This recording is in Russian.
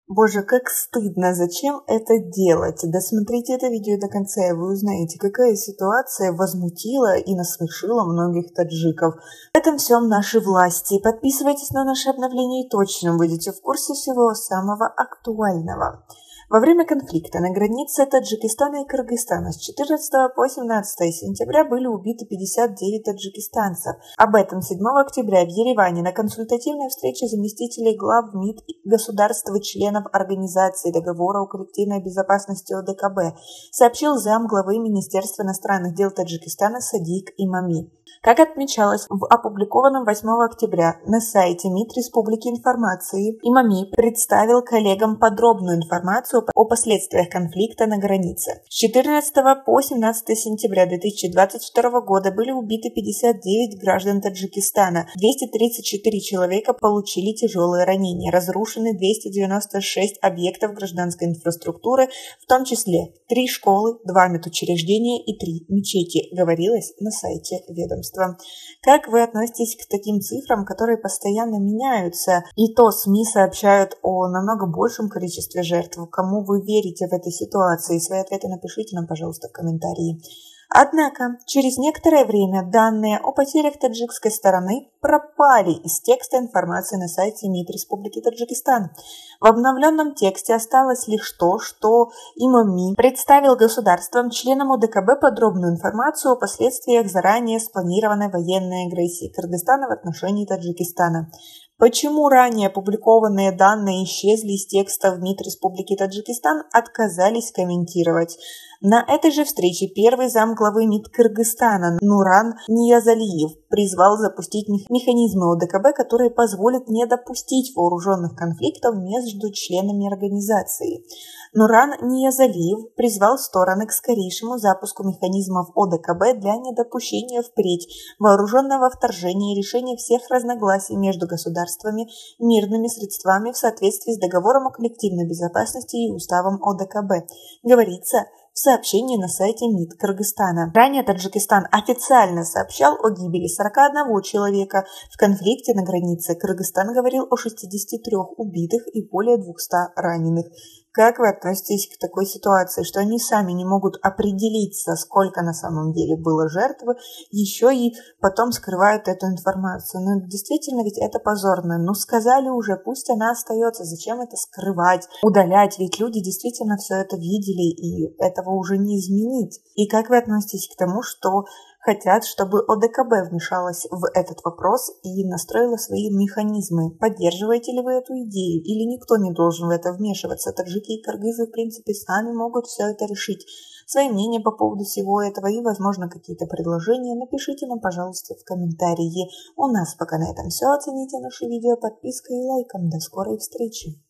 Боже, как стыдно! Зачем это делать? Досмотрите это видео до конца, и вы узнаете, какая ситуация возмутила и насмешила многих таджиков. В этом всем наши власти. Подписывайтесь на наши обновления и точно будете в курсе всего самого актуального. Во время конфликта на границе Таджикистана и Кыргызстана с 14 по 17 сентября были убиты 59 таджикистанцев. Об этом 7 октября в Ереване на консультативной встрече заместителей глав МИД государств и членов Организации договора о коллективной безопасности ОДКБ сообщил замглавы Министерства иностранных дел Таджикистана Садик Имами. Как отмечалось в опубликованном 8 октября на сайте МИД Республики информации, Имами представил коллегам подробную информацию о последствиях конфликта на границе. С 14 по 17 сентября 2022 года были убиты 59 граждан Таджикистана, 234 человека получили тяжелые ранения, разрушены 296 объектов гражданской инфраструктуры, в том числе 3 школы, 2 медучреждения и 3 мечети, говорилось на сайте ведомства. Как вы относитесь к таким цифрам, которые постоянно меняются? И то СМИ сообщают о намного большем количестве жертв. Кому вы верите в этой ситуации? Свои ответы напишите нам, пожалуйста, в комментарии. Однако, через некоторое время данные о потерях таджикской стороны пропали из текста информации на сайте МИД Республики Таджикистан. В обновленном тексте осталось лишь то, что Имами представил государствам, членам ОДКБ подробную информацию о последствиях заранее спланированной военной агрессии Кыргызстана в отношении Таджикистана. Почему ранее опубликованные данные исчезли из текста в МИД Республики Таджикистан, отказались комментировать. На этой же встрече первый замглавы МИД Кыргызстана Нуран Ниязалиев призвал запустить механизмы ОДКБ, которые позволят не допустить вооруженных конфликтов между членами организации. Нуран Ниязалиев призвал стороны к скорейшему запуску механизмов ОДКБ для недопущения впредь вооруженного вторжения и решения всех разногласий между государствами мирными средствами в соответствии с договором о коллективной безопасности и уставом ОДКБ, говорится в сообщении на сайте МИД Кыргызстана. Ранее Таджикистан официально сообщал о гибели 41 человека в конфликте на границе. Кыргызстан говорил о 63 убитых и более 200 раненых. Как вы относитесь к такой ситуации, что они сами не могут определиться, сколько на самом деле было жертв, еще и потом скрывают эту информацию? Ну, действительно, ведь это позорно. Ну, сказали уже, пусть она остается. Зачем это скрывать, удалять? Ведь люди действительно все это видели, и этого уже не изменить. И как вы относитесь к тому, что хотят, чтобы ОДКБ вмешалась в этот вопрос и настроила свои механизмы? Поддерживаете ли вы эту идею? Или никто не должен в это вмешиваться? Таджики и кыргызы, в принципе, сами могут все это решить. Свои мнения по поводу всего этого и, возможно, какие-то предложения напишите нам, пожалуйста, в комментарии. У нас пока на этом все. Оцените наше видео подпиской и лайком. До скорой встречи!